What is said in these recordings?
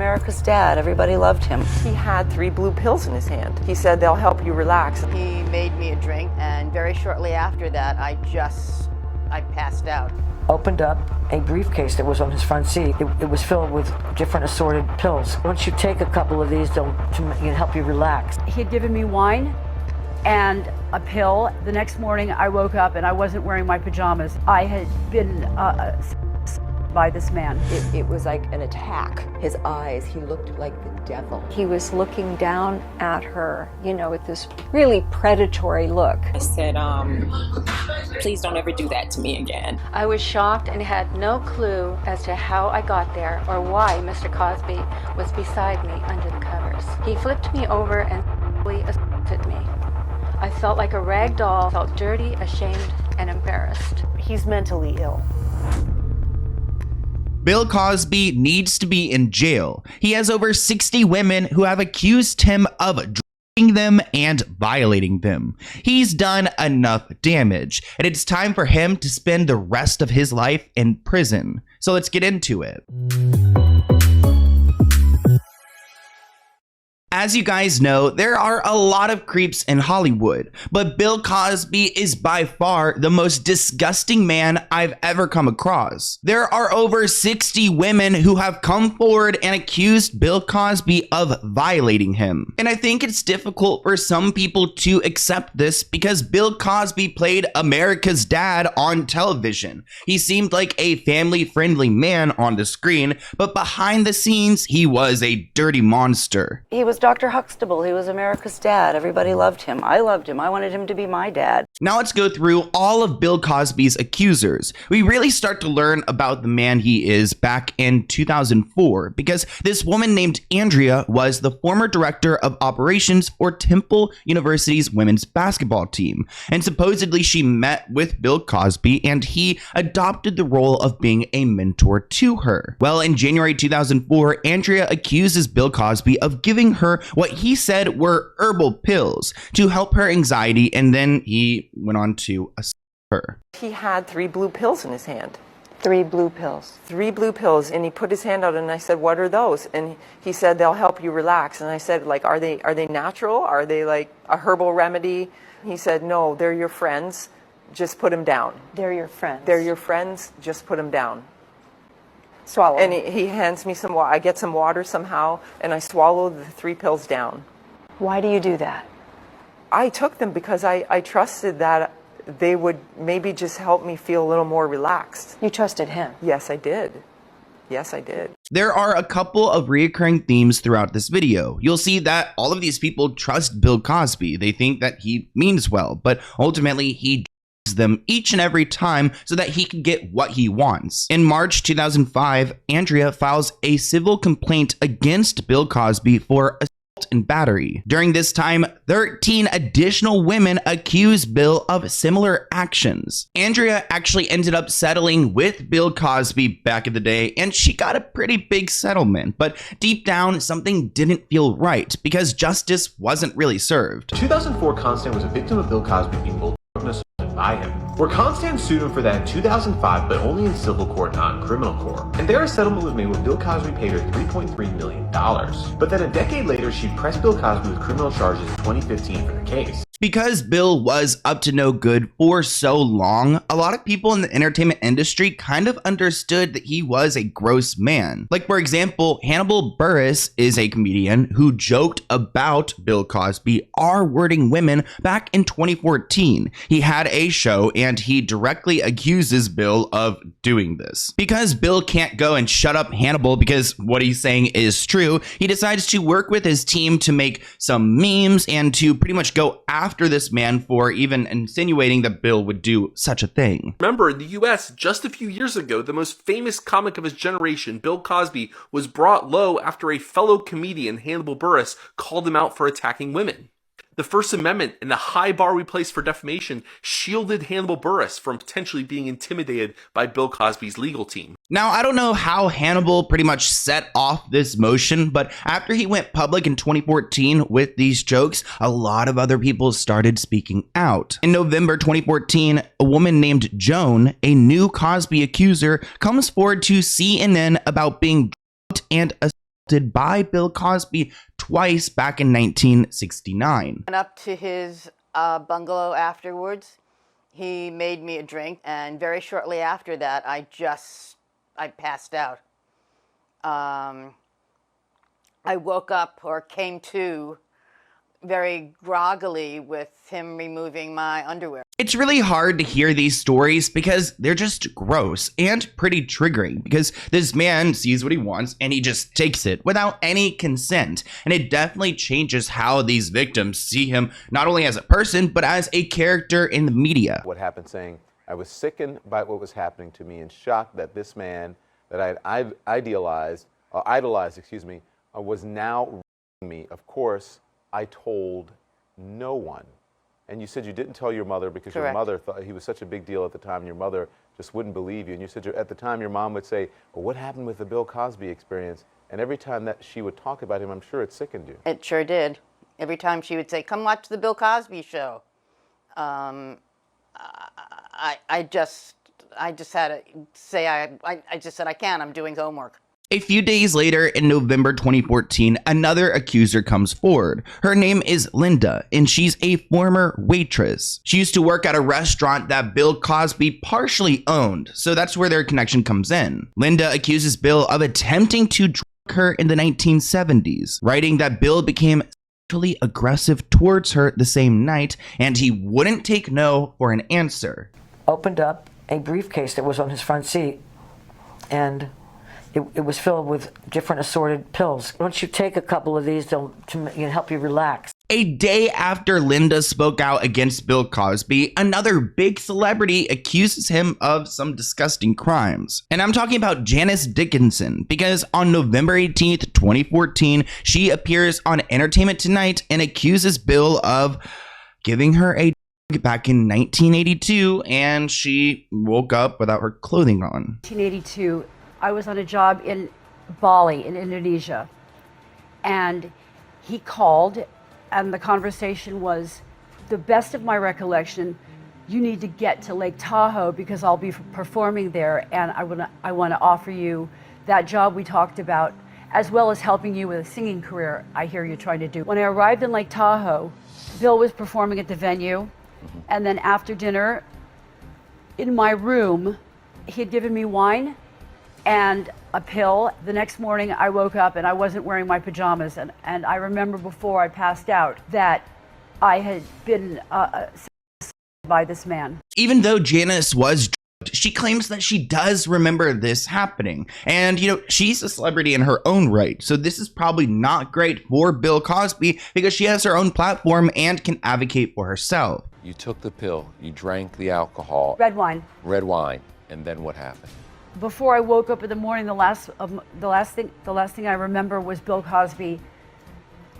America's dad. Everybody loved him. He had 3 blue pills in his hand. He said they'll help you relax. He made me a drink, and very shortly after that, I passed out. Opened up a briefcase that was on his front seat. It was filled with different assorted pills. Once you take a couple of these, they'll help you relax. He had given me wine and a pill. The next morning I woke up and I wasn't wearing my pajamas. I had been by this man. It was like an attack. His eyes, he looked like the devil. He was looking down at her, with this really predatory look. I said, please don't ever do that to me again. I was shocked and had no clue as to how I got there or why Mr. Cosby was beside me under the covers. He flipped me over and assaulted me. I felt like a rag doll, felt dirty, ashamed, and embarrassed. He's mentally ill. Bill Cosby needs to be in jail. He has over 60 women who have accused him of drugging them and violating them. He's done enough damage, and it's time for him to spend the rest of his life in prison. So let's get into it. As you guys know, there are a lot of creeps in Hollywood, but Bill Cosby is by far the most disgusting man I've ever come across. There are over 60 women who have come forward and accused Bill Cosby of violating him. And I think it's difficult for some people to accept this because Bill Cosby played America's dad on television. He seemed like a family-friendly man on the screen, but behind the scenes, he was a dirty monster. He was Dr. Huxtable. He was America's dad. Everybody loved him. I loved him. I wanted him to be my dad. Now let's go through all of Bill Cosby's accusers. We really start to learn about the man he is back in 2004 because this woman named Andrea was the former director of operations for Temple University's women's basketball team. And supposedly she met with Bill Cosby and he adopted the role of being a mentor to her. Well, in January 2004, Andrea accuses Bill Cosby of giving her what he said were herbal pills to help her anxiety, and then he went on to assault her. He had 3 blue pills in his hand. 3 blue pills. 3 blue pills, and he put his hand out and I said, what are those? And he said, they'll help you relax. And I said, like, are they natural? Are they like a herbal remedy? He said, no, they're your friends. Just put them down. They're your friends. They're your friends. Just put them down. Swallow. And he hands me some water. I get some water somehow, and I swallow the 3 pills down. Why do you do that? I took them because I trusted that they would maybe just help me feel a little more relaxed. You trusted him? Yes, I did. Yes, I did. There are a couple of reoccurring themes throughout this video. You'll see that all of these people trust Bill Cosby. They think that he means well, but ultimately he them each and every time so that he can get what he wants. In March 2005, Andrea files a civil complaint against Bill Cosby for assault and battery. During this time, 13 additional women accuse Bill of similar actions. Andrea actually ended up settling with Bill Cosby back in the day, and she got a pretty big settlement, but deep down, something didn't feel right because justice wasn't really served. 2004, Constand was a victim of Bill Cosby being bullied by him. Where Constand sued him for that in 2005, but only in civil court, not in criminal court. And there a settlement was made where Bill Cosby paid her $3.3 million. But then a decade later, she pressed Bill Cosby with criminal charges in 2015 for the case. Because Bill was up to no good for so long, a lot of people in the entertainment industry kind of understood that he was a gross man. Like, for example, Hannibal Buress is a comedian who joked about Bill Cosby R-wording women back in 2014. He had a show and he directly accuses Bill of doing this. Because Bill can't go and shut up Hannibal because what he's saying is true, he decides to work with his team to make some memes and to pretty much go after this man for even insinuating that Bill would do such a thing. Remember, in the US, just a few years ago, the most famous comic of his generation, Bill Cosby, was brought low after a fellow comedian, Hannibal Buress, called him out for attacking women. The First Amendment and the high bar we place for defamation shielded Hannibal Buress from potentially being intimidated by Bill Cosby's legal team. Now, I don't know how Hannibal pretty much set off this motion, but after he went public in 2014 with these jokes, a lot of other people started speaking out. In November 2014, a woman named Joan, a new Cosby accuser, comes forward to CNN about being drugged and assaulted by Bill Cosby twice back in 1969. Went up to his bungalow afterwards. He made me a drink, and very shortly after that, I passed out. I woke up, or came to, very groggily with him removing my underwear. It's really hard to hear these stories because they're just gross and pretty triggering, because this man sees what he wants and he just takes it without any consent. And it definitely changes how these victims see him, not only as a person, but as a character in the media. What happened, saying, I was sickened by what was happening to me and shocked that this man that I had idolized, was now me. Of course, I told no one. And you said you didn't tell your mother because Correct. Your mother thought he was such a big deal at the time, and your mother just wouldn't believe you. And you said at the time your mom would say, well, what happened with the Bill Cosby experience? And every time that she would talk about him, I'm sure it sickened you. It sure did. Every time she would say, come watch the Bill Cosby show. I just had to say, I just said, I can't, I'm doing homework. A few days later, in November 2014, another accuser comes forward. Her name is Linda, and she's a former waitress. She used to work at a restaurant that Bill Cosby partially owned, so that's where their connection comes in. Linda accuses Bill of attempting to drug her in the 1970s, writing that Bill became sexually aggressive towards her the same night, and he wouldn't take no for an answer. Opened up a briefcase that was on his front seat, and it was filled with different assorted pills. Once you take a couple of these, they'll help you relax. A day after Linda spoke out against Bill Cosby, another big celebrity accuses him of some disgusting crimes. And I'm talking about Janice Dickinson, because on November 18th, 2014, she appears on Entertainment Tonight and accuses Bill of giving her a back in 1982, and she woke up without her clothing on. 1982. I was on a job in Bali in Indonesia, and he called, and the conversation was, the best of my recollection, you need to get to Lake Tahoe because I'll be performing there, and I want to offer you that job we talked about, as well as helping you with a singing career I hear you're trying to do. When I arrived in Lake Tahoe, Bill was performing at the venue, and then after dinner, in my room, he had given me wine and a pill. The next morning I woke up and I wasn't wearing my pajamas, and I remember before I passed out that I had been by this man. Even though Janice was drugged, she claims that she does remember this happening. And, she's a celebrity in her own right, so this is probably not great for Bill Cosby because she has her own platform and can advocate for herself. You took the pill, you drank the alcohol. Red wine. Red wine, and then what happened? Before I woke up in the morning, the last thing I remember was Bill Cosby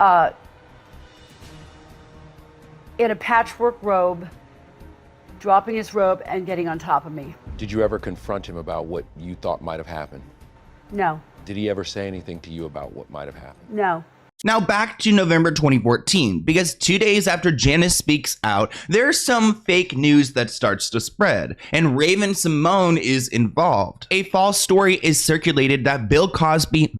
in a patchwork robe, dropping his robe and getting on top of me. Did you ever confront him about what you thought might have happened? No. Did he ever say anything to you about what might have happened? No. Now back to November 2014, because 2 days after Janice speaks out, there's some fake news that starts to spread, and Raven-Symoné is involved. A false story is circulated that Bill Cosby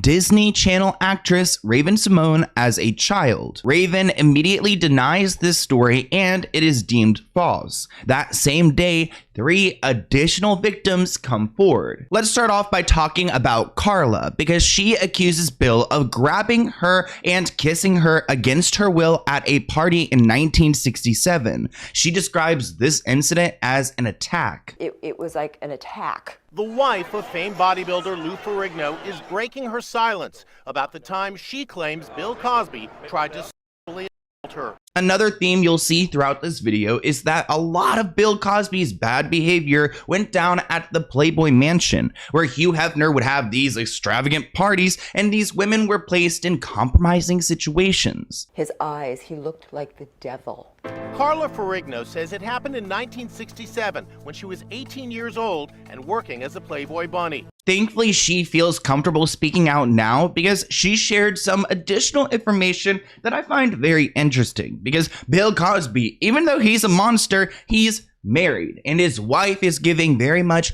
Disney Channel actress Raven-Symoné as a child. Raven immediately denies this story and it is deemed false. That same day, 3 additional victims come forward. Let's start off by talking about Carla, because she accuses Bill of grabbing her and kissing her against her will at a party in 1967. She describes this incident as an attack. It was like an attack. The wife of famed bodybuilder Lou Ferrigno is breaking her silence about the time she claims Bill Cosby tried to sexually assault her. Another theme you'll see throughout this video is that a lot of Bill Cosby's bad behavior went down at the Playboy Mansion, where Hugh Hefner would have these extravagant parties and these women were placed in compromising situations. His eyes, he looked like the devil. Carla Ferrigno says it happened in 1967 when she was 18 years old and working as a Playboy bunny. Thankfully, she feels comfortable speaking out now because she shared some additional information that I find very interesting. Because Bill Cosby, even though he's a monster, he's married, and his wife is giving very much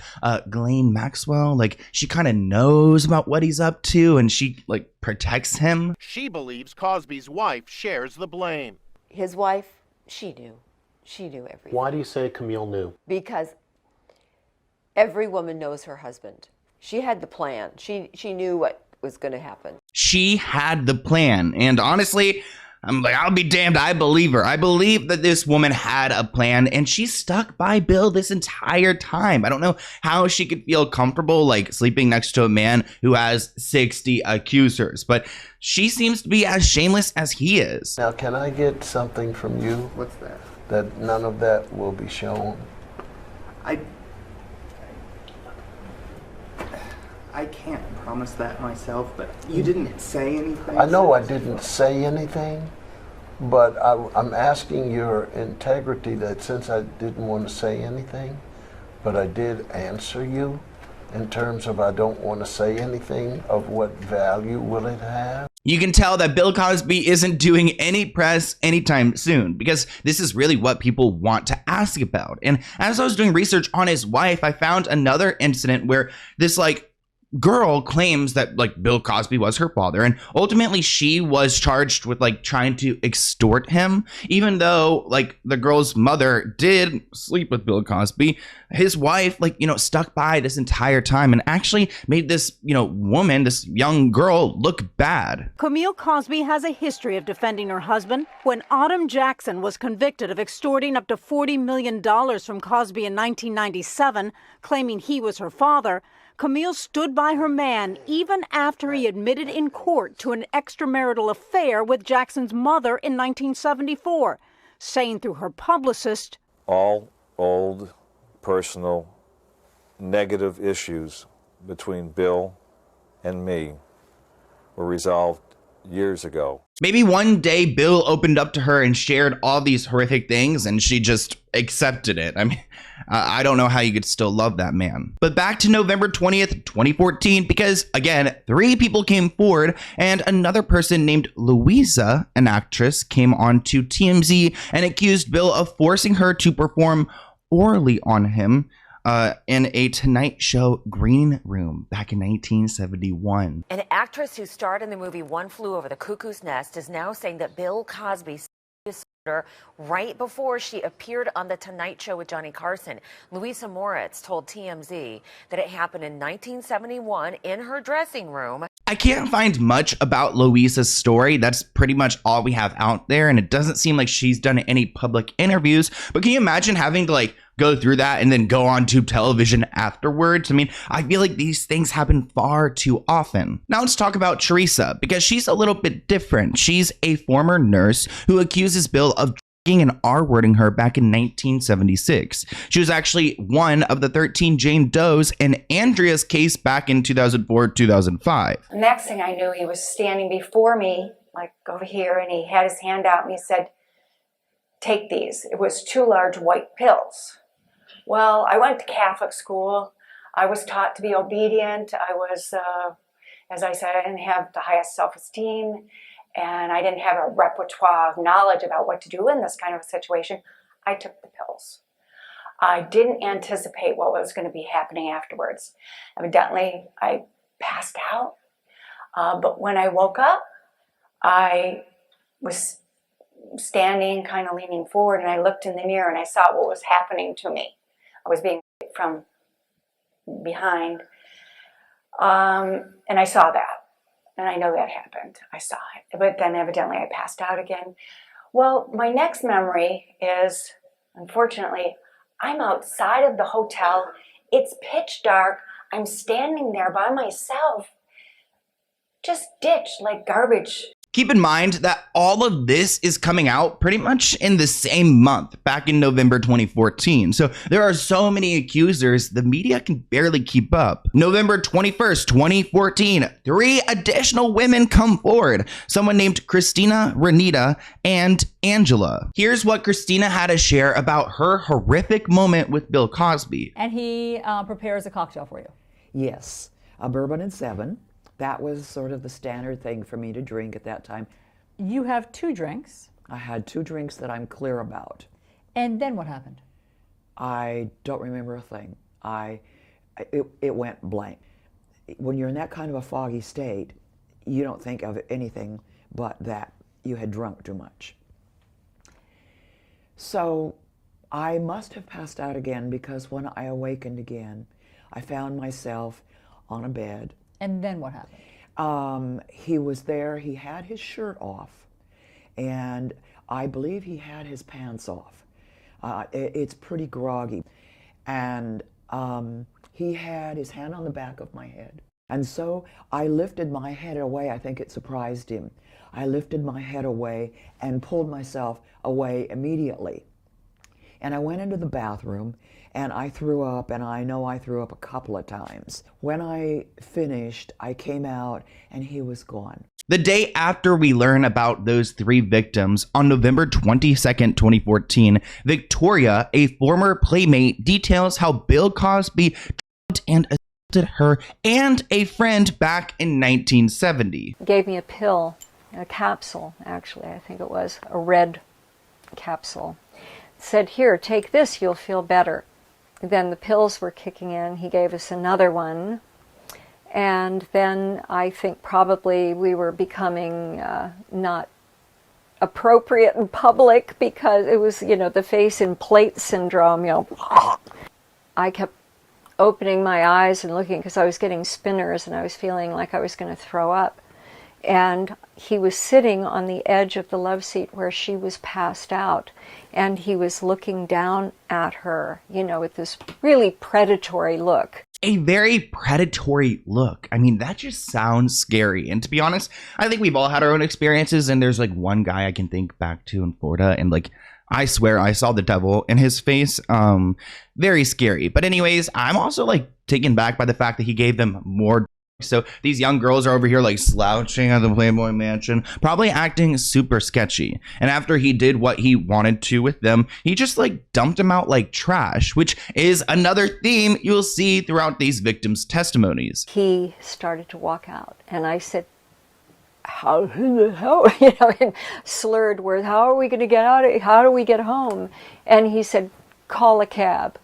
Ghislaine Maxwell, like she kind of knows about what he's up to and she like protects him. She believes Cosby's wife shares the blame. His wife, she knew. She knew everything. Why do you say Camille knew? Because every woman knows her husband. She had the plan. She knew what was going to happen. She had the plan, and honestly, I'm like, I'll be damned, I believe her. I believe that this woman had a plan, and she stuck by Bill this entire time. I don't know how she could feel comfortable, like, sleeping next to a man who has 60 accusers, but she seems to be as shameless as he is. Now, can I get something from you? What's that? That none of that will be shown? I can't promise that myself, but you didn't say anything. I know I didn't say anything, but I'm asking your integrity that since I didn't want to say anything, but I did answer you in terms of I don't want to say anything of what value will it have. You can tell that Bill Cosby isn't doing any press anytime soon because this is really what people want to ask about. And as I was doing research on his wife, I found another incident where this girl claims that Bill Cosby was her father, and ultimately she was charged with trying to extort him, even though the girl's mother did sleep with Bill Cosby. His wife stuck by this entire time and actually made this woman, this young girl, look bad. Camille Cosby has a history of defending her husband. When Autumn Jackson was convicted of extorting up to $40 million from Cosby in 1997, claiming he was her father, Camille stood by her man even after he admitted in court to an extramarital affair with Jackson's mother in 1974, saying through her publicist, "All old, personal, negative issues between Bill and me were resolved years ago." Maybe one day Bill opened up to her and shared all these horrific things and she just accepted it. I mean, I don't know how you could still love that man. But back to November 20th, 2014, because again, 3 people came forward and another person named Louisa, an actress, came on to TMZ and accused Bill of forcing her to perform orally on him in a Tonight Show green room back in 1971. An actress who starred in the movie One Flew Over the Cuckoo's Nest is now saying that Bill Cosby assaulted her right before she appeared on The Tonight Show with Johnny Carson. Louisa Moritz told TMZ that it happened in 1971 in her dressing room. I can't find much about Louisa's story. That's pretty much all we have out there, and it doesn't seem like she's done any public interviews. But can you imagine having to go through that and then go on to television afterwards? I mean, I feel like these things happen far too often. Now let's talk about Teresa, because she's a little bit different. She's a former nurse who accuses Bill of and R-wording her back in 1976. She was actually one of the 13 Jane Does in Andrea's case back in 2004-2005. The next thing I knew, he was standing before me, over here, and he had his hand out and he said, "Take these." It was 2 large white pills. Well, I went to Catholic school. I was taught to be obedient. I was, as I said, I didn't have the highest self-esteem. And I didn't have a repertoire of knowledge about what to do in this kind of a situation. I took the pills. I didn't anticipate what was going to be happening afterwards. Evidently, I passed out. But when I woke up, I was standing, kind of leaning forward, and I looked in the mirror and I saw what was happening to me. I was being raped from behind. And I saw that. And I know that happened. I saw it. But then evidently I passed out again. Well, my next memory is, unfortunately, I'm outside of the hotel. It's pitch dark. I'm standing there by myself, just ditched like garbage. Keep in mind that all of this is coming out pretty much in the same month, back in November 2014. So there are so many accusers, the media can barely keep up. November 21st, 2014, 3 additional women come forward. Someone named Christina, Renita, and Angela. Here's what Christina had to share about her horrific moment with Bill Cosby. And he prepares a cocktail for you. Yes, a bourbon and 7. That was sort of the standard thing for me to drink at that time. You have 2 drinks. I had 2 drinks that I'm clear about. And then what happened? I don't remember a thing. It went blank. When you're in that kind of a foggy state, you don't think of anything but that you had drunk too much. So I must have passed out again, because when I awakened again, I found myself on a bed. And then what happened? He was there, he had his shirt off, and I believe he had his pants off. It's pretty groggy. And he had his hand on the back of my head. And so I lifted my head away. I think it surprised him. I lifted my head away and pulled myself away immediately. And I went into the bathroom and I threw up, and I know I threw up a couple of times. When I finished, I came out and he was gone. The day after we learn about those 3 victims, on November 22nd, 2014, Victoria, a former playmate, details how Bill Cosby drugged and assaulted her and a friend back in 1970. Gave me a pill, a capsule, actually, I think it was, a red capsule. Said, here, take this, you'll feel better. Then the pills were kicking in. He gave us another one. And then I think probably we were becoming not appropriate in public, because it was, you know, the face in plate syndrome, you know. I kept opening my eyes and looking, because I was getting spinners and I was feeling like I was going to throw up. And he was sitting on the edge of the love seat where she was passed out, and he was looking down at her, you know, with this really predatory look. A very predatory look. I mean, that just sounds scary. And to be honest, I think we've all had our own experiences, and there's like one guy I can think back to in Florida, and like, I swear I saw the devil in his face. Very scary. But anyways, I'm also like taken back by the fact that he gave them more. So these young girls are over here like slouching at the Playboy Mansion, probably acting super sketchy. And after he did what he wanted to with them, he just like dumped them out like trash, which is another theme you'll see throughout these victims' testimonies. He started to walk out, and I said, how, you know, in slurred words, how are we going to get out of here? How do we get home? And he said, call a cab,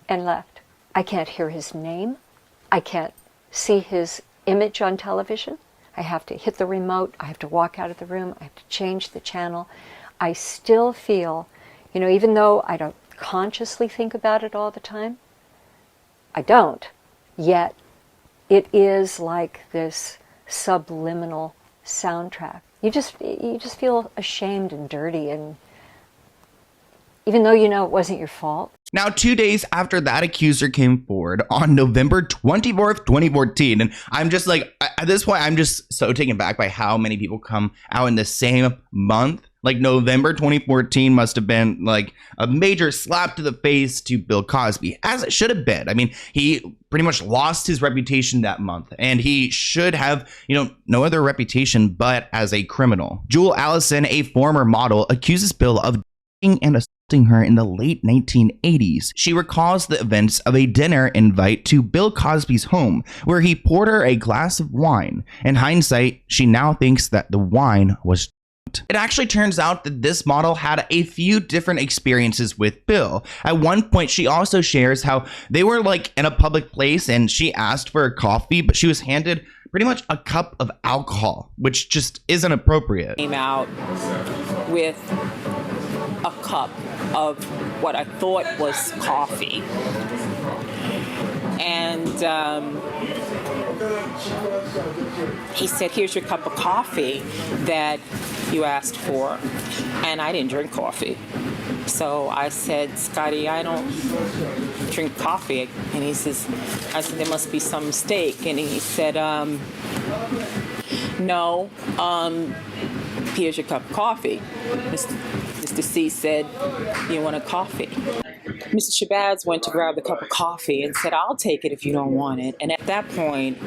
and left. I can't hear his name. I can't see his image on television. I have to hit the remote. I have to walk out of the room. I have to change the channel. I still feel, you know, even though I don't consciously think about it all the time, I don't, yet it is like this subliminal soundtrack. You just feel ashamed and dirty, and even though you know it wasn't your fault. Now, 2 days after that accuser came forward on November 24th, 2014, and I'm just like, at this point, I'm just so taken back by how many people come out in the same month. Like, November 2014 must have been like a major slap to the face to Bill Cosby, as it should have been. I mean, he pretty much lost his reputation that month, and he should have, you know, no other reputation but as a criminal. Jewel Allison, a former model, accuses Bill of and assaulting her in the late 1980s. She recalls the events of a dinner invite to Bill Cosby's home, where he poured her a glass of wine. In hindsight, she now thinks that the wine was it actually turns out that this model had a few different experiences with Bill. At one point, she also shares how they were like in a public place and she asked for a coffee, but she was handed pretty much a cup of alcohol, which just isn't appropriate. Came out with a cup of what I thought was coffee. And he said, here's your cup of coffee that you asked for. And I didn't drink coffee. So I said, Scotty, I don't drink coffee. And he says, I said, there must be some mistake. And he said, no, here's your cup of coffee. Mr. C said, you want a coffee? Mrs. Shabazz went to grab the cup of coffee and said, I'll take it if you don't want it. And at that point,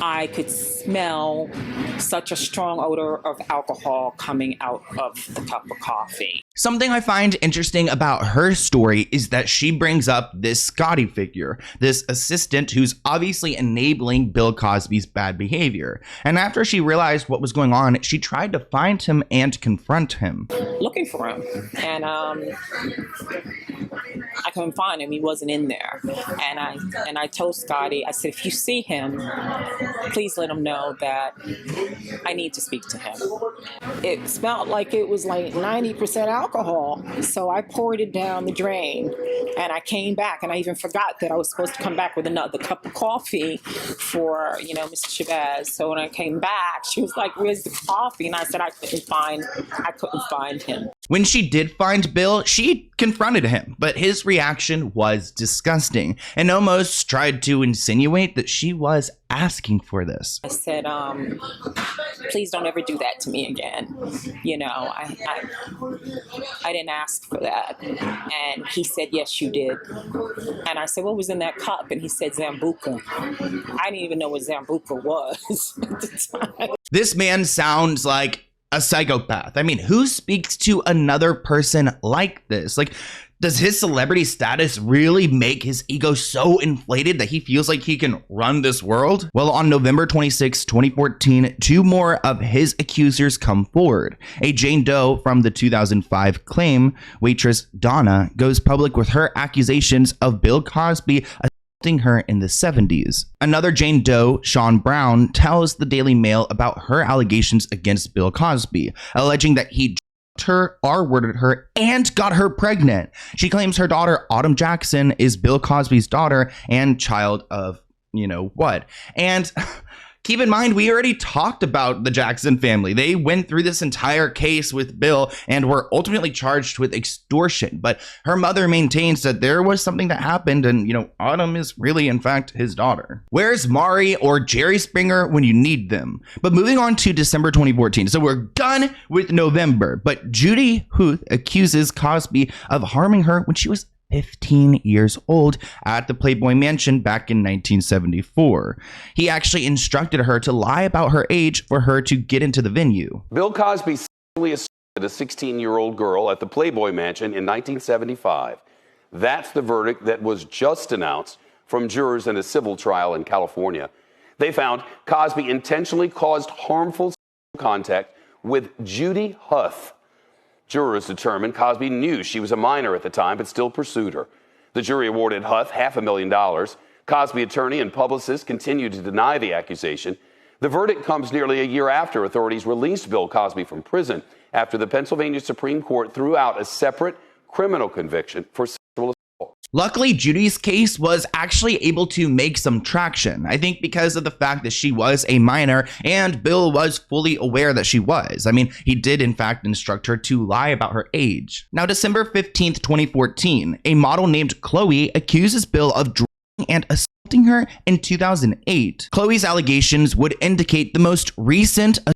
I could smell such a strong odor of alcohol coming out of the cup of coffee. Something I find interesting about her story is that she brings up this Scotty figure, this assistant who's obviously enabling Bill Cosby's bad behavior. And after she realized what was going on, she tried to find him and confront him. Looking for him. And I couldn't find him. He wasn't in there. And I told Scotty, I said, if you see him, please let him know that I need to speak to him. It smelled like it was like 90% alcohol. So I poured it down the drain and I came back, and I even forgot that I was supposed to come back with another cup of coffee for, Mrs. Shabazz. So when I came back, she was like, where's the coffee? And I said, I couldn't find him. When she did find Bill, she confronted him, but his reaction was disgusting and almost tried to insinuate that she was asking for this. I said, please don't ever do that to me again. I didn't ask for that. And he said, yes, you did. And I said, what was in that cup? And he said, Zambuca. I didn't even know what Zambuca was at the time. This man sounds like a psychopath. I mean, who speaks to another person like this? Like, does his celebrity status really make his ego so inflated that he feels like he can run this world? Well, on November 26, 2014, two more of his accusers come forward. A Jane Doe from the 2005 claim, waitress Donna, goes public with her accusations of Bill Cosby assaulting her in the 70s. Another Jane Doe, Shawn Brown, tells the Daily Mail about her allegations against Bill Cosby, alleging that he her, R-worded her, and got her pregnant. She claims her daughter, Autumn Jackson, is Bill Cosby's daughter and child of, what. And keep in mind, we already talked about the Jackson family. They went through this entire case with Bill and were ultimately charged with extortion. But her mother maintains that there was something that happened and, Autumn is really, in fact, his daughter. Where's Maury or Jerry Springer when you need them? But moving on to December 2014. So we're done with November. But Judy Huth accuses Cosby of harming her when she was 15 years old at the Playboy Mansion back in 1974. He actually instructed her to lie about her age for her to get into the venue. Bill Cosby sexually assaulted a 16-year-old girl at the Playboy Mansion in 1975. That's the verdict that was just announced from jurors in a civil trial in California. They found Cosby intentionally caused harmful sexual contact with Judy Huth. Jurors determined Cosby knew she was a minor at the time, but still pursued her. The jury awarded Huth $500,000. Cosby attorney and publicist continued to deny the accusation. The verdict comes nearly a year after authorities released Bill Cosby from prison after the Pennsylvania Supreme Court threw out a separate criminal conviction for sexual assault. Luckily, Judy's case was actually able to make some traction. I think because of the fact that she was a minor and Bill was fully aware that she was. I mean, he did in fact instruct her to lie about her age. Now, December 15th, 2014, a model named Chloe accuses Bill of drugging and assaulting her in 2008. Chloe's allegations would indicate the most recent assault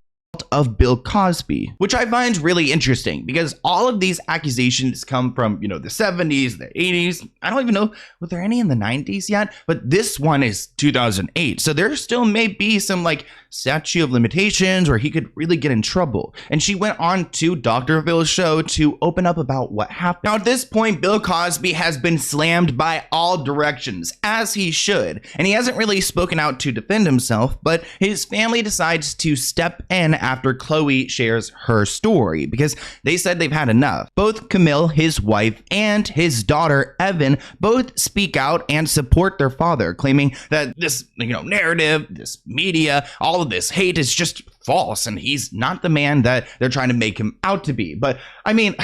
of Bill Cosby, which I find really interesting because all of these accusations come from, the 70s, the 80s. I don't even know, were there any in the 90s yet? But this one is 2008. So there still may be some statute of limitations where he could really get in trouble. And she went on to Dr. Phil's show to open up about what happened. Now, at this point, Bill Cosby has been slammed by all directions, as he should. And he hasn't really spoken out to defend himself, but his family decides to step in after Chloe shares her story because they said they've had enough. Both Camille, his wife, and his daughter, Evan, both speak out and support their father, claiming that this, narrative, this media, all of this hate is just false and he's not the man that they're trying to make him out to be. But I mean,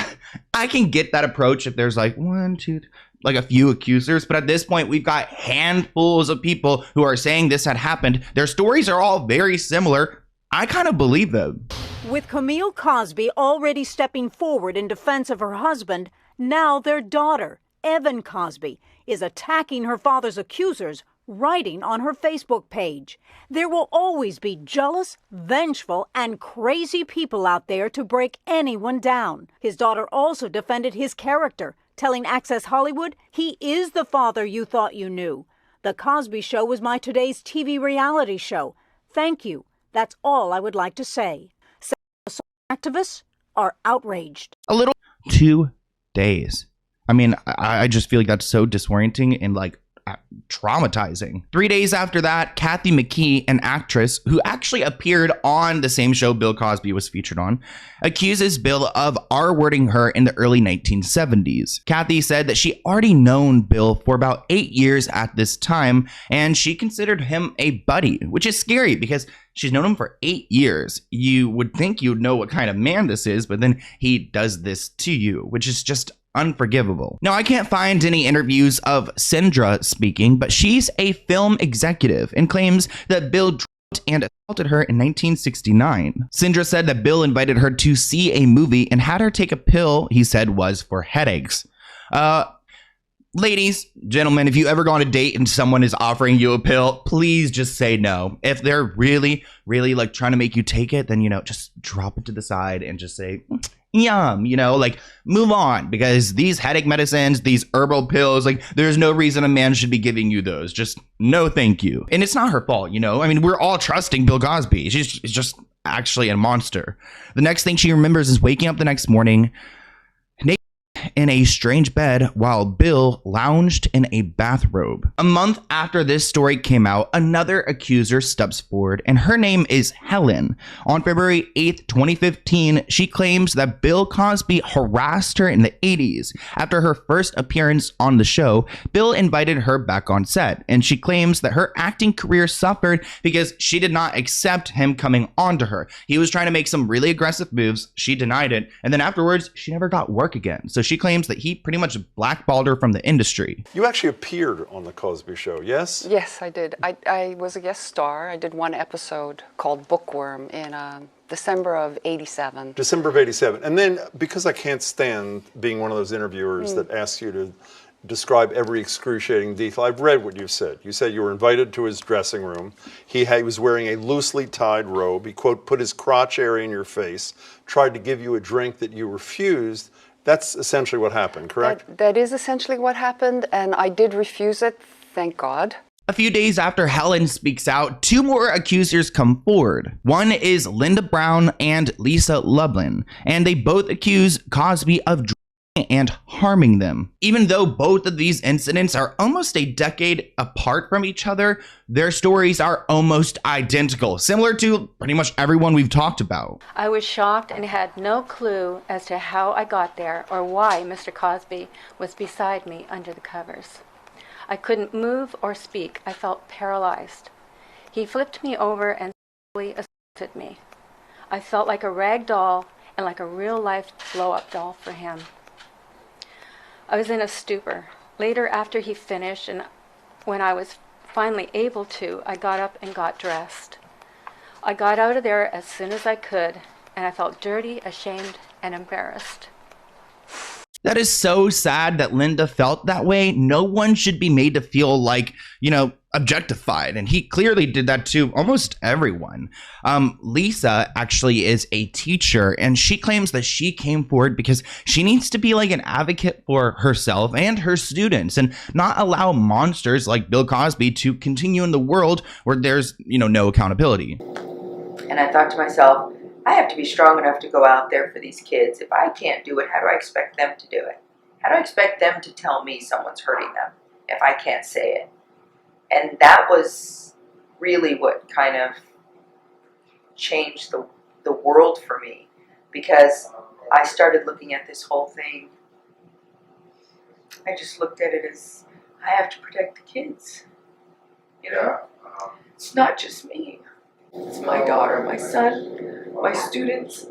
I can get that approach if there's a few accusers, but at this point we've got handfuls of people who are saying this had happened. Their stories are all very similar. I kind of believe them. With Camille Cosby already stepping forward in defense of her husband, now their daughter, Evan Cosby, is attacking her father's accusers, writing on her Facebook page. There will always be jealous, vengeful, and crazy people out there to break anyone down. His daughter also defended his character, telling Access Hollywood he is the father you thought you knew. The Cosby Show was my today's TV reality show. Thank you. That's all I would like to say. Activists are outraged. A little 2 days. I mean, I just feel like that's so disorienting and like traumatizing. 3 days after that, Kathy McKee, an actress who actually appeared on the same show Bill Cosby was featured on, accuses Bill of R-wording her in the early 1970s. Kathy said that she already known Bill for about 8 years at this time, and she considered him a buddy, which is scary because she's known him for 8 years. You would think you'd know what kind of man this is, but then he does this to you, which is just unforgivable. Now, I can't find any interviews of Cindra speaking, but she's a film executive and claims that Bill drugged and assaulted her in 1969. Cindra said that Bill invited her to see a movie and had her take a pill he said was for headaches. Ladies, gentlemen, if you ever go on a date and someone is offering you a pill, please just say no. If they're really, really like trying to make you take it, then, you know, just drop it to the side and just say, yum, you know, like move on, because these headache medicines, these herbal pills, like there's no reason a man should be giving you those. Just no thank you. And it's not her fault, you know. I mean, we're all trusting Bill Cosby. She's just actually a monster. The next thing she remembers is waking up the next morning in a strange bed while Bill lounged in a bathrobe. A month after this story came out, another accuser steps forward, and her name is Helen. On February 8th, 2015, she claims that Bill Cosby harassed her in the 80s. After her first appearance on the show, Bill invited her back on set, and she claims that her acting career suffered because she did not accept him coming on to her. He was trying to make some really aggressive moves, she denied it, and then afterwards, she never got work again. So she claims that he pretty much blackballed her from the industry. You actually appeared on The Cosby Show, yes? Yes, I did. I was a guest star. I did one episode called Bookworm in December of '87. December of '87. And then, because I can't stand being one of those interviewers that asks you to describe every excruciating detail, I've read what you said. You said you were invited to his dressing room. He was wearing a loosely tied robe. He, quote, put his crotch area in your face, tried to give you a drink that you refused. That's essentially what happened, correct? That is essentially what happened, and I did refuse it, thank God. A few days after Helen speaks out, two more accusers come forward. One is Linda Brown and Lisa Lublin, and they both accuse Cosby of drugging and harming them. Even though both of these incidents are almost a decade apart from each other, their stories are almost identical, similar to pretty much everyone we've talked about. I was shocked and had no clue as to how I got there or why Mr. Cosby was beside me under the covers. I couldn't move or speak. I felt paralyzed. He flipped me over and slowly assaulted me. I felt like a rag doll and like a real-life blow-up doll for him. I was in a stupor. Later, after he finished, and when I was finally able to, I got up and got dressed. I got out of there as soon as I could, and I felt dirty, ashamed, and embarrassed. That is so sad that Linda felt that way. No one should be made to feel like, you know, objectified. And he clearly did that to almost everyone. Lisa actually is a teacher, and she claims that she came forward because she needs to be like an advocate for herself and her students and not allow monsters like Bill Cosby to continue in the world where there's, you know, no accountability. And I thought to myself, I have to be strong enough to go out there for these kids. If I can't do it, how do I expect them to do it? How do I expect them to tell me someone's hurting them if I can't say it? And that was really what kind of changed the world for me, because I started looking at this whole thing. I just looked at it as, I have to protect the kids. You know, it's not just me. It's my daughter, my son, my students.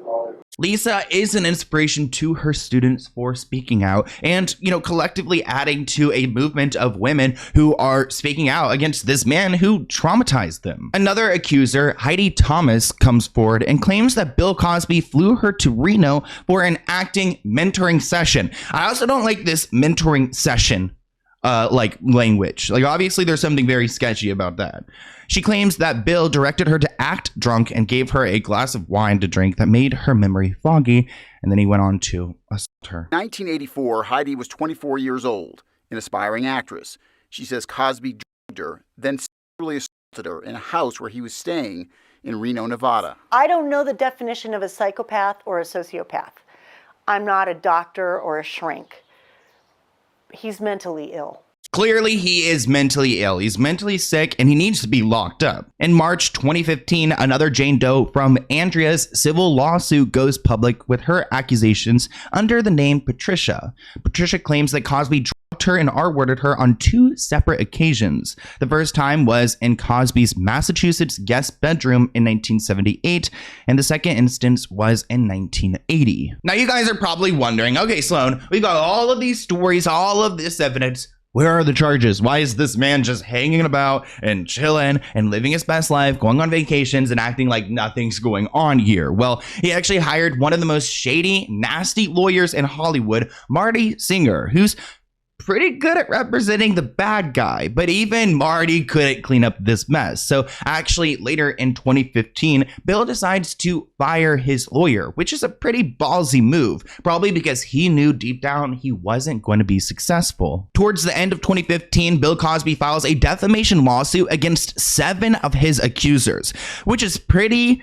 Lisa is an inspiration to her students for speaking out and, you know, collectively adding to a movement of women who are speaking out against this man who traumatized them. Another accuser, Heidi Thomas, comes forward and claims that Bill Cosby flew her to Reno for an acting mentoring session. I also don't like this mentoring session language. Like, obviously there's something very sketchy about that. She claims that Bill directed her to act drunk and gave her a glass of wine to drink that made her memory foggy, and then he went on to assault her. In 1984, Heidi was 24 years old, an aspiring actress. She says Cosby drugged her, then sexually assaulted her in a house where he was staying in Reno, Nevada. I don't know the definition of a psychopath or a sociopath. I'm not a doctor or a shrink. He's mentally ill. Clearly, he is mentally ill. He's mentally sick and he needs to be locked up. In March 2015, another Jane Doe from Andrea's civil lawsuit goes public with her accusations under the name Patricia. Patricia claims that Cosby drugged her and R-worded her on 2 separate occasions. The first time was in Cosby's Massachusetts guest bedroom in 1978, and the second instance was in 1980. Now, you guys are probably wondering, okay, Sloan, we've got all of these stories, all of this evidence. Where are the charges? Why is this man just hanging about and chilling and living his best life, going on vacations and acting like nothing's going on here? Well, he actually hired one of the most shady, nasty lawyers in Hollywood, Motsinger, who's pretty good at representing the bad guy, but even Marty couldn't clean up this mess. So actually later in 2015, Bill decides to fire his lawyer, which is a pretty ballsy move, probably because he knew deep down he wasn't going to be successful. Towards the end of 2015, Bill Cosby files a defamation lawsuit against 7 of his accusers, which is pretty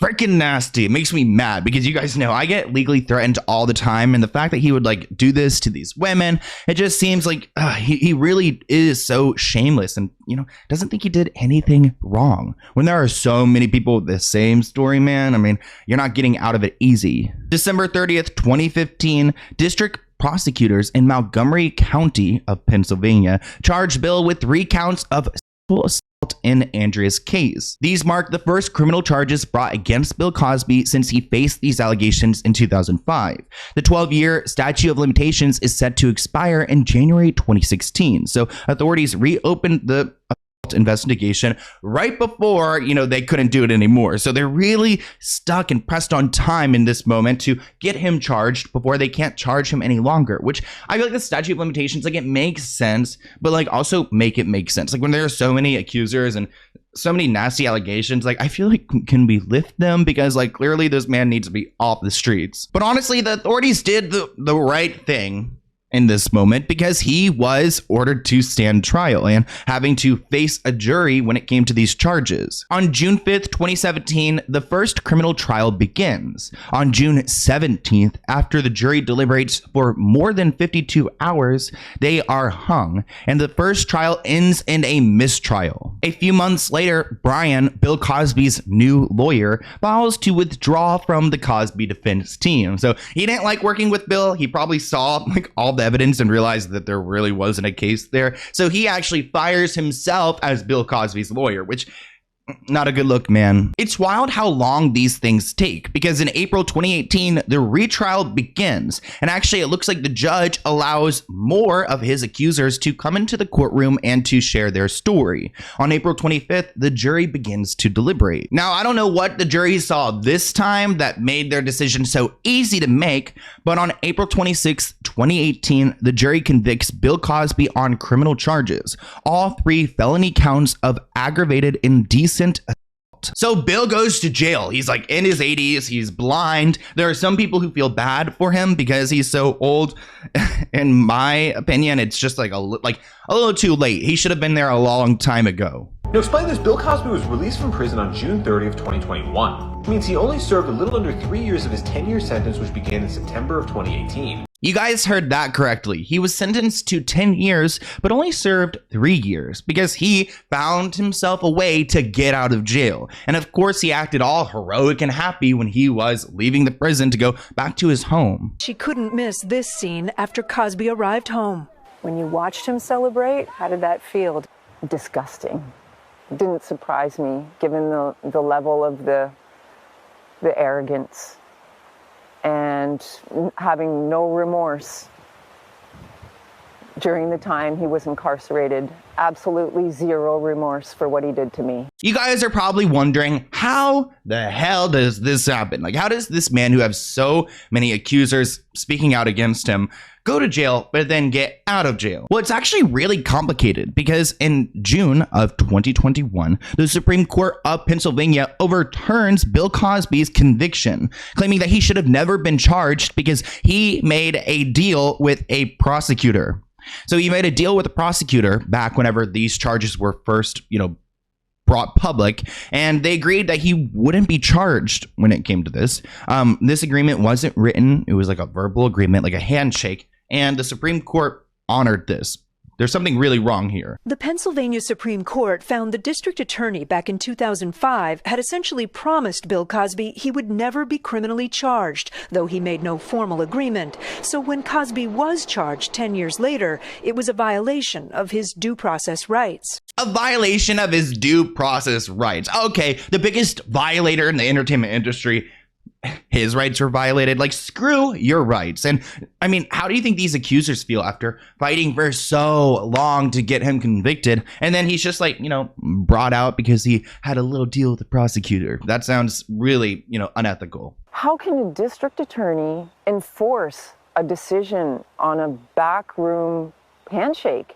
freaking nasty. It makes me mad because you guys know I get legally threatened all the time, and the fact that he would like do this to these women, it just seems like he really is so shameless and, you know, doesn't think he did anything wrong. When there are so many people with the same story, man, I mean, you're not getting out of it easy. December 30th, 2015, district prosecutors in Montgomery County of Pennsylvania charged Bill with 3 counts of sexual assault in Andrea's case. These mark the first criminal charges brought against Bill Cosby since he faced these allegations in 2005. The 12-year statute of limitations is set to expire in January 2016. So authorities reopened the investigation right before, you know, they couldn't do it anymore. So they're really stuck and pressed on time in this moment to get him charged before they can't charge him any longer, which I feel like the statute of limitations, like, it makes sense, but like also make it make sense. Like when there are so many accusers and so many nasty allegations, like I feel like, can we lift them? Because like clearly this man needs to be off the streets. But honestly, the authorities did the right thing in this moment because he was ordered to stand trial and having to face a jury when it came to these charges. On June 5th, 2017, the first criminal trial begins. On June 17th, after the jury deliberates for more than 52 hours, they are hung, and the first trial ends in a mistrial. A few months later, Brian, Bill Cosby's new lawyer, files to withdraw from the Cosby defense team. So he didn't like working with Bill. He probably saw like all the evidence and realized that there really wasn't a case there. So he actually fires himself as Bill Cosby's lawyer, which not a good look, man. It's wild how long these things take, because in April 2018, the retrial begins. And actually, it looks like the judge allows more of his accusers to come into the courtroom and to share their story. On April 25th, the jury begins to deliberate. Now, I don't know what the jury saw this time that made their decision so easy to make, but on April 26th, 2018, the jury convicts Bill Cosby on criminal charges, all 3 felony counts of aggravated indecent assault. So Bill goes to jail. He's like in his 80s. He's blind. There are some people who feel bad for him because he's so old. In my opinion, it's just like a little too late. He should have been there a long time ago. To explain this, Bill Cosby was released from prison on June 30th, 2021. It means he only served a little under 3 years of his 10-year sentence, which began in September of 2018. You guys heard that correctly. He was sentenced to 10 years, but only served 3 years because he found himself a way to get out of jail. And of course, he acted all heroic and happy when he was leaving the prison to go back to his home. She couldn't miss this scene after Cosby arrived home. When you watched him celebrate, how did that feel? Disgusting. It didn't surprise me, given the level of the arrogance and having no remorse. during the time he was incarcerated. Absolutely zero remorse for what he did to me. You guys are probably wondering, how the hell does this happen? Like, how does this man who has so many accusers speaking out against him go to jail, but then get out of jail? Well, it's actually really complicated because in June of 2021, the Supreme Court of Pennsylvania overturns Bill Cosby's conviction, claiming that he should have never been charged because he made a deal with a prosecutor. So he made a deal with a prosecutor back whenever these charges were first, brought public, and they agreed that he wouldn't be charged when it came to this. This agreement wasn't written. It was like a verbal agreement, like a handshake, and the Supreme Court honored this. There's something really wrong here. The Pennsylvania Supreme Court found the district attorney back in 2005 had essentially promised Bill Cosby he would never be criminally charged, though he made no formal agreement. So when Cosby was charged 10 years later, it was a violation of his due process rights. A violation of his due process rights. Okay, the biggest violator in the entertainment industry, his rights were violated. Like, screw your rights. And I mean, how do you think these accusers feel after fighting for so long to get him convicted? And then he's just like, brought out because he had a little deal with the prosecutor. That sounds really, unethical. How can a district attorney enforce a decision on a backroom handshake?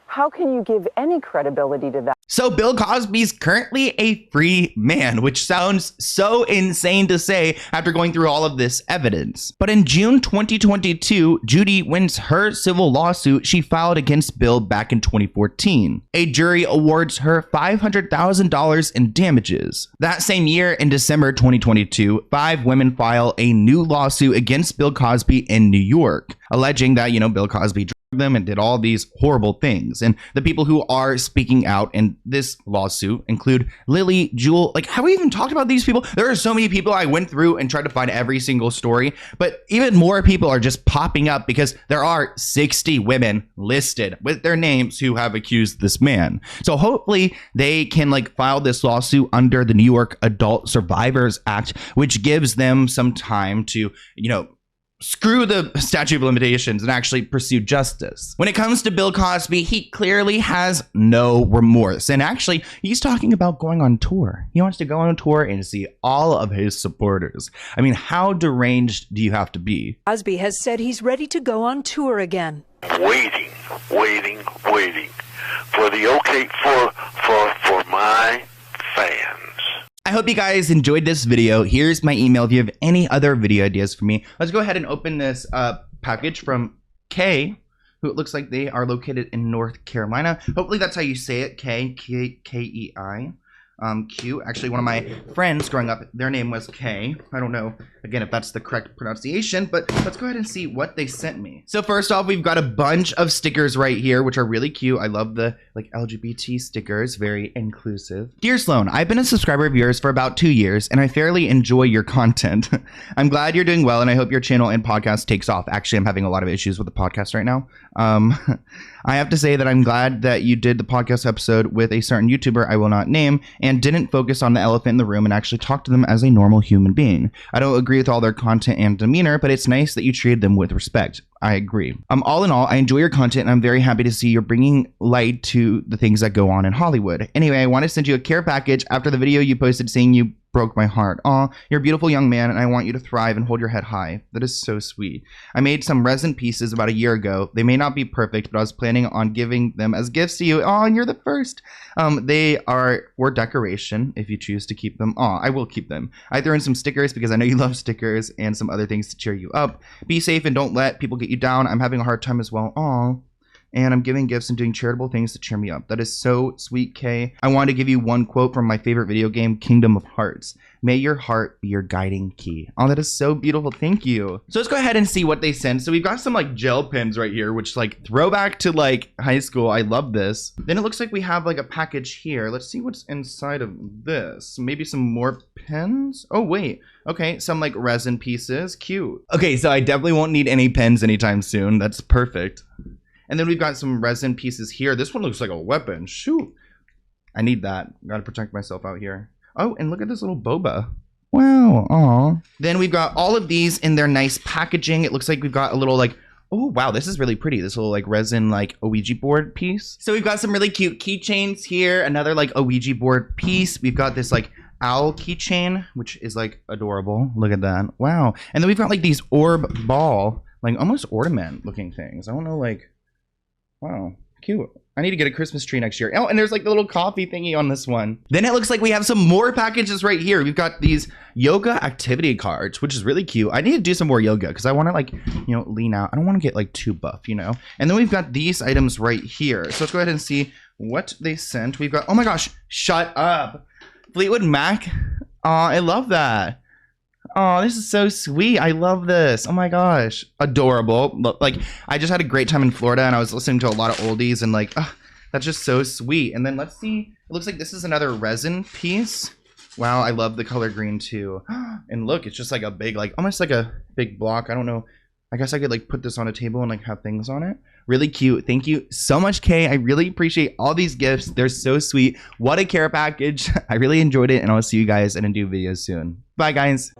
How can you give any credibility to that? So Bill Cosby's currently a free man, which sounds so insane to say after going through all of this evidence. But in June 2022, Judy wins her civil lawsuit she filed against Bill back in 2014. A jury awards her $500,000 in damages. That same year, in December 2022, 5 women file a new lawsuit against Bill Cosby in New York, alleging that, Bill Cosby them and did all these horrible things. And the people who are speaking out in this lawsuit include Lily, Jewel. Like, have we even talked about these people? There are so many people. I went through and tried to find every single story, but even more people are just popping up because there are 60 women listed with their names who have accused this man. So hopefully they can file this lawsuit under the New York Adult Survivors Act, which gives them some time to, screw the statute of limitations and actually pursue justice. When it comes to Bill Cosby, he clearly has no remorse. And actually, he's talking about going on tour. He wants to go on tour and see all of his supporters. I mean, how deranged do you have to be? Cosby has said he's ready to go on tour again. Waiting for the okay for my fans. I hope you guys enjoyed this video. Here's my email if you have any other video ideas for me. Let's go ahead and open this package from Kay, who it looks like they are located in North Carolina. Hopefully that's how you say it, K-E-I. Q. Actually, one of my friends growing up, their name was Kay. I don't know, again, if that's the correct pronunciation, but let's go ahead and see what they sent me. So first off, we've got a bunch of stickers right here, which are really cute. I love the LGBT stickers, very inclusive. Dear Sloan, I've been a subscriber of yours for about 2 years, and I fairly enjoy your content. I'm glad you're doing well, and I hope your channel and podcast takes off. Actually, I'm having a lot of issues with the podcast right now. I have to say that I'm glad that you did the podcast episode with a certain YouTuber I will not name and didn't focus on the elephant in the room and actually talk to them as a normal human being. I don't agree with all their content and demeanor, but it's nice that you treated them with respect. I agree. All in all, I enjoy your content and I'm very happy to see you're bringing light to the things that go on in Hollywood. Anyway, I want to send you a care package after the video you posted saying you broke my heart. Aw, you're a beautiful young man and I want you to thrive and hold your head high. That is so sweet. I made some resin pieces about a year ago. They may not be perfect, but I was planning on giving them as gifts to you. Aw, and you're the first. They were decoration if you choose to keep them. Aw, I will keep them. I threw in some stickers because I know you love stickers and some other things to cheer you up. Be safe and don't let people get you down. I'm having a hard time as well. Aw. And I'm giving gifts and doing charitable things to cheer me up. That is so sweet, Kay. I want to give you one quote from my favorite video game, Kingdom of Hearts. May your heart be your guiding key. Oh, that is so beautiful. Thank you. So let's go ahead and see what they sent. So we've got some gel pens right here, which throwback to high school. I love this. Then it looks like we have a package here. Let's see what's inside of this. Maybe some more pens. Oh, wait. Okay, some resin pieces. Cute. Okay, so I definitely won't need any pens anytime soon. That's perfect. And then we've got some resin pieces here. This one looks like a weapon. Shoot. I need that. Gotta protect myself out here. Oh, and look at this little boba. Wow. Aw. Then we've got all of these in their nice packaging. It looks like we've got a little Oh, wow, this is really pretty. This little like resin like Ouija board piece. So we've got some really cute keychains here. Another like Ouija board piece. We've got this like owl keychain, which is like adorable. Look at that. Wow. And then we've got like these orb ball, like almost ornament looking things. I don't know, like, wow, cute. I need to get a Christmas tree next year. Oh, and there's like the little coffee thingy on this one. Then it looks like we have some more packages right here. We've got these yoga activity cards, which is really cute. I need to do some more yoga because I want to like, you know, lean out. I don't want to get like too buff, you know? And then we've got these items right here. So let's go ahead and see what they sent. We've got, oh my gosh, shut up. Fleetwood Mac. Oh, I love that. Oh, this is so sweet. I love this. Oh my gosh. Adorable. Like, I just had a great time in Florida and I was listening to a lot of oldies and like, that's just so sweet. And then let's see. It looks like this is another resin piece. Wow, I love the color green too. And look, it's just like a big, like almost like a big block. I don't know. I guess I could like put this on a table and like have things on it. Really cute. Thank you so much, Kay. I really appreciate all these gifts. They're so sweet. What a care package. I really enjoyed it and I'll see you guys in a new video soon. Bye, guys.